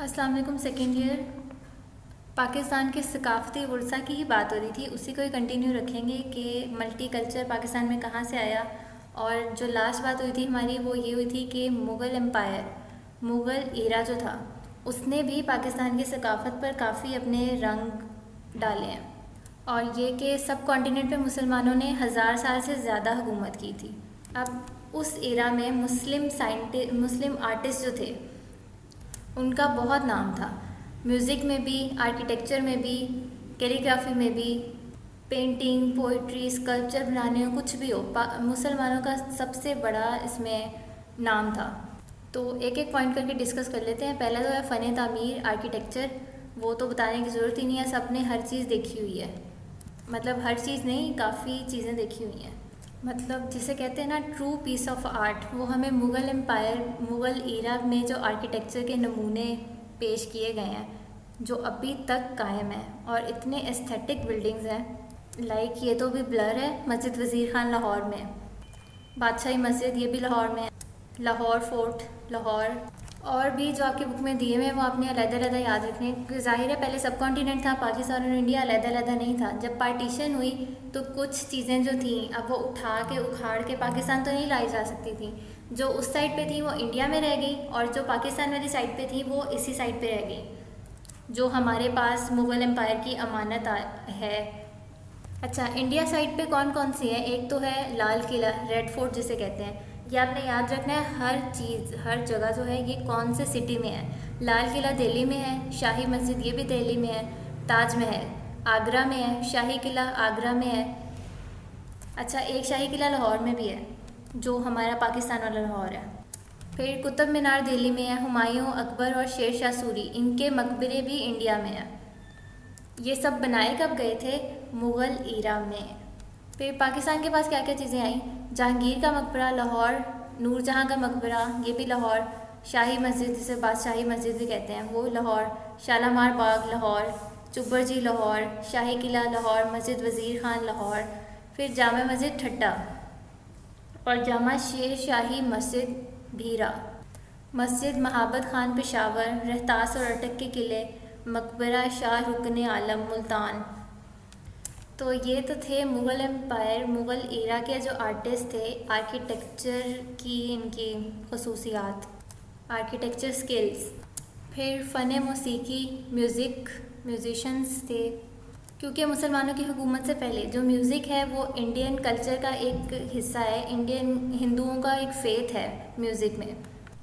अस्सलाम वालेकुम। Second year Pakistan के सकाफ़ती वर्सा की ही बात हो रही थी, उसी को ही कंटिन्यू रखेंगे कि मल्टी कल्चर पाकिस्तान में कहाँ से आया। और जो लास्ट बात हुई थी हमारी वो ये हुई थी कि मुग़ल एम्पायर, मुग़ल एरा जो था उसने भी पाकिस्तान की सकाफ़त पर काफ़ी अपने रंग डाले हैं। और ये कि सब कॉन्टिनेंट पे मुसलमानों ने 1000 साल से ज़्यादा हुकूमत की थी। अब उस एरा में मुस्लिम आर्टिस्ट जो थे उनका बहुत नाम था। म्यूज़िक में भी, आर्किटेक्चर में भी, कैलीग्राफी में भी, पेंटिंग, पोइट्री, स्कल्पचर बनाने में कुछ भी हो, मुसलमानों का सबसे बड़ा इसमें नाम था। तो एक एक पॉइंट करके डिस्कस कर लेते हैं। पहला तो है फ़न तामीर, आर्किटेक्चर। वो तो बताने की ज़रूरत ही नहीं है, सबने हर चीज़ देखी हुई है। मतलब हर चीज़ नहीं, काफ़ी चीज़ें देखी हुई हैं। मतलब जिसे कहते हैं ना ट्रू पीस ऑफ आर्ट, वो हमें मुग़ल एम्पायर, मुग़ल एरा में जो आर्किटेक्चर के नमूने पेश किए गए हैं जो अभी तक कायम है, और इतने एस्थेटिक बिल्डिंग्स हैं। लाइक ये तो भी ब्लर है, मस्जिद वज़ीर खान लाहौर में, बादशाही मस्जिद ये भी लाहौर में है, लाहौर फोर्ट लाहौर, और भी जो आपकी बुक में दिए हुए हैं वो आपने अलग-अलग याद रखने। ज़ाहिर है पहले सब कॉन्टिनेंट था, पाकिस्तान और इंडिया अलग-अलग नहीं था। जब पार्टीशन हुई तो कुछ चीज़ें जो थी अब वो उठा के उखाड़ के पाकिस्तान तो नहीं लाई जा सकती थी। जो उस साइड पे थी वो इंडिया में रह गई, और जो पाकिस्तान वाली साइड पे थी वो इसी साइड पे रह गई जो हमारे पास मुग़ल एम्पायर की अमानत है। अच्छा, इंडिया साइड पे कौन कौन सी है? एक तो है लाल किला, रेड फोर्ट जिसे कहते हैं। ये आपने याद रखना है, हर चीज़ हर जगह जो है ये कौन से सिटी में है। लाल किला दिल्ली में है, शाही मस्जिद ये भी दिल्ली में है, ताजमहल आगरा में है, शाही किला आगरा में है। अच्छा, एक शाही किला लाहौर में भी है जो हमारा पाकिस्तान वाला लाहौर है। फिर कुतुब मीनार दिल्ली में है, हुमायूं, अकबर और शेर शाह सूरी इनके मकबरे भी इंडिया में है। ये सब बनाए कब गए थे? मुग़ल एरा में। फिर पाकिस्तान के पास क्या क्या चीज़ें आई? जहांगीर का मकबरा लाहौर, नूरजहाँ का मकबरा ये भी लाहौर, शाही मस्जिद जिसे बादशाही मस्जिद भी कहते हैं वो लाहौर, शालामार बाग लाहौर, चुब्बरजी लाहौर, शाही किला लाहौर, मस्जिद वज़ीर खान लाहौर, फिर जामा मस्जिद ठट्टा और जामा शेर शाही मस्जिद भीरा, मस्जिद महाबत खान पेशावर, रहतास और अटक के किले, मकबरा शाह रुकन आलम मुल्तान। तो ये तो थे मुग़ल एम्पायर, मुग़ल एरा के जो आर्टिस्ट थे, आर्किटेक्चर की इनकी खसूसियात, आर्किटेक्चर स्किल्स। फिर फ़न मौसीकी, म्यूज़िशंस थे, क्योंकि मुसलमानों की हुकूमत से पहले जो म्यूज़िक है वो इंडियन कल्चर का एक हिस्सा है, इंडियन हिंदुओं का एक फ़ेथ है म्यूज़िक में।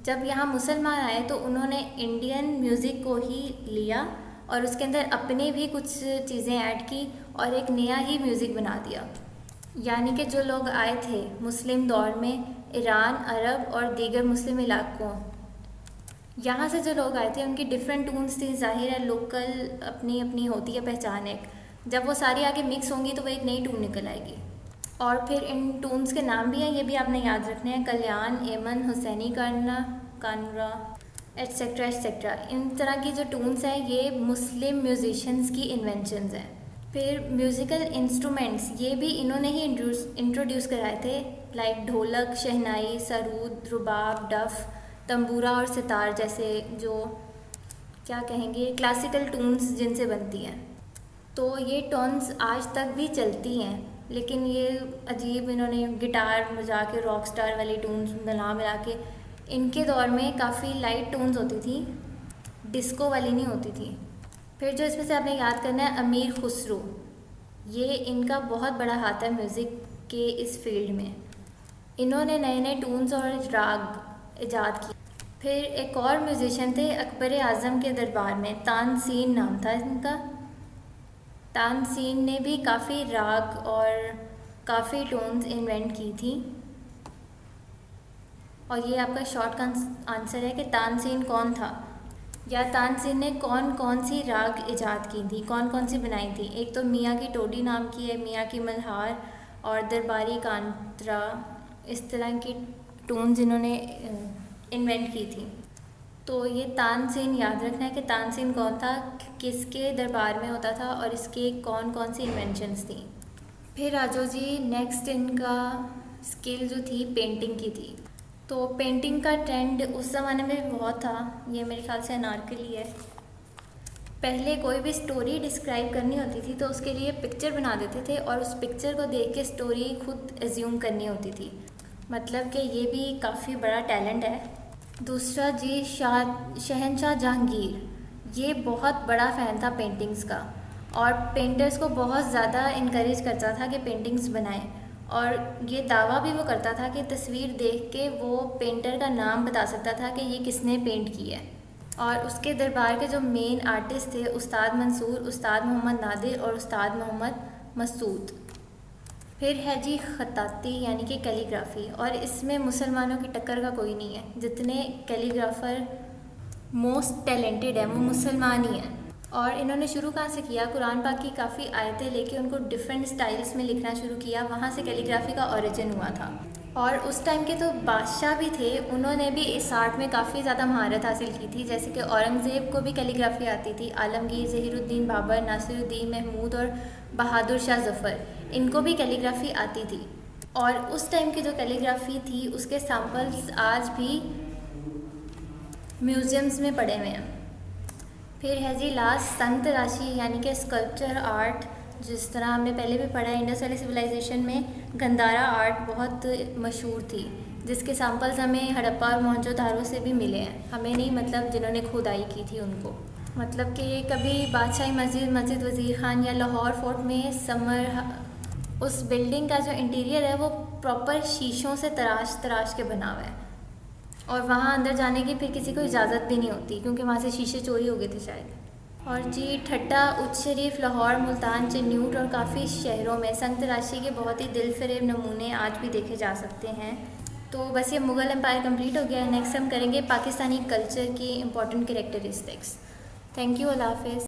जब यहाँ मुसलमान आए तो उन्होंने इंडियन म्यूज़िक को ही लिया और उसके अंदर अपने भी कुछ चीज़ें ऐड की और एक नया ही म्यूज़िक बना दिया। यानी कि जो लोग आए थे मुस्लिम दौर में, ईरान, अरब और दीगर मुस्लिम इलाकों, यहाँ से जो लोग आए थे उनकी डिफरेंट टून्स थी। जाहिर है लोकल अपनी अपनी होती है पहचान एक, जब वो सारी आगे मिक्स होंगी तो वो एक नई टून निकल आएगी। और फिर इन टून्स के नाम भी हैं, ये भी आपने याद रखने हैं, कल्याण, एमन, हुसैनी कानरा एट्सेट्रा एट्सेट्रा। इन तरह की जो टून्स हैं ये मुस्लिम म्यूजिशंस की इन्वेंशंस हैं। फिर म्यूज़िकल इंस्ट्रूमेंट्स ये भी इन्होंने ही इंट्रोड्यूस कराए थे, लाइक ढोलक, शहनाई, सरूद, रुबाब, डफ, तंबूरा और सितार जैसे जो क्या कहेंगे क्लासिकल टून्स जिनसे बनती हैं। तो ये टोन्स आज तक भी चलती हैं, लेकिन ये अजीब इन्होंने गिटार बजा के रॉक स्टार वाली टून्स मिला के, इनके दौर में काफ़ी लाइट टून्स होती थी, डिस्को वाली नहीं होती थी। फिर जो इसमें से आपने याद करना है अमीर खुसरो, ये इनका बहुत बड़ा हाथ है म्यूज़िक के इस फील्ड में। इन्होंने नए नए टून्स और राग इजाद किए। फिर एक और म्यूज़िशियन थे अकबर आज़म के दरबार में, तानसीन नाम था इनका। तानसीन ने भी काफ़ी राग और काफ़ी टोन्स इन्वेंट की थी। और ये आपका शॉर्ट का आंसर है कि तानसीन कौन था, या तानसीन ने कौन कौन सी राग इजाद की थी, कौन कौन सी बनाई थी। एक तो मियाँ की टोडी नाम की है, मियाँ की मल्हार और दरबारी कांतरा, इस तरह की टोन्स इन्होंने इन्वेंट की थी। तो ये तानसेन याद रखना है कि तानसेन कौन था, किसके दरबार में होता था और इसके कौन कौन सी इन्वेंशंस थी। फिर राजो जी नेक्स्ट इनका स्किल जो थी पेंटिंग की थी। तो पेंटिंग का ट्रेंड उस ज़माने में भी बहुत था। ये मेरे ख्याल से अनारकली है। पहले कोई भी स्टोरी डिस्क्राइब करनी होती थी तो उसके लिए पिक्चर बना देते थे और उस पिक्चर को देख के स्टोरी खुद एज्यूम करनी होती थी। मतलब कि ये भी काफ़ी बड़ा टैलेंट है। दूसरा जी, शहनशाह जहांगीर, ये बहुत बड़ा फ़ैन था पेंटिंग्स का और पेंटर्स को बहुत ज़्यादा इनक्रेज करता था कि पेंटिंग्स बनाएं। और ये दावा भी वो करता था कि तस्वीर देख के वो पेंटर का नाम बता सकता था कि ये किसने पेंट की है। और उसके दरबार के जो मेन आर्टिस्ट थे, उस्ताद मंसूर, उस्ताद मोहम्मद नादिर और उस्ताद मोहम्मद मसूद। फिर है जी ख़ताती यानी कि कैलीग्राफी, और इसमें मुसलमानों की टक्कर का कोई नहीं है। जितने कैलीग्राफर मोस्ट टैलेंटेड है वो मुसलमान ही हैं। और इन्होंने शुरू कहाँ से किया, कुरान पाक की काफ़ी आयतें लेके उनको डिफरेंट स्टाइल्स में लिखना शुरू किया, वहाँ से कैलीग्राफी का ओरिजिन हुआ था। और उस टाइम के तो बादशाह भी थे, उन्होंने भी इस आर्ट में काफ़ी ज़्यादा महारत हासिल की थी। जैसे कि औरंगज़ेब को भी कैलीग्राफी आती थी, आलमगीर, ज़हीरुद्दीन बाबर, नासिरुद्दीन महमूद और बहादुर शाह ज़फ़र, इनको भी कैलीग्राफी आती थी। और उस टाइम की जो कैलीग्राफी थी उसके सैम्पल्स आज भी म्यूज़ियम्स में पड़े हुए हैं। फिर है जी लास्ट संत राशि यानी कि स्कल्पचर आर्ट। जिस तरह हमने पहले भी पढ़ा है, इंडस वैली सिविलाइजेशन में गंधारा आर्ट बहुत मशहूर थी, जिसके सैम्पल्स हमें हड़प्पा और मोहनजोदारो से भी मिले हैं। हमें नहीं, मतलब जिन्होंने खुदाई की थी उनको। मतलब कि कभी बादशाही मस्जिद वज़ीर खान या लाहौर फोर्ट में उस बिल्डिंग का जो इंटीरियर है वो प्रॉपर शीशों से तराश के बना हुआ है और वहाँ अंदर जाने की फिर किसी को इजाज़त भी नहीं होती क्योंकि वहाँ से शीशे चोरी हो गए थे शायद। और जी ठट्टा, उच्च शरीफ, लाहौर, मुल्तान, चिन्यूट और काफ़ी शहरों में संत राशि के बहुत ही दिल फरेब नमूने आज भी देखे जा सकते हैं। तो बस ये मुग़ल एम्पायर कंप्लीट हो गया है। नेक्स्ट हम करेंगे पाकिस्तानी कल्चर की इंपॉर्टेंट कैरेक्टरिस्टिक्स। थैंक यू, अल्लाह हाफ़िज़।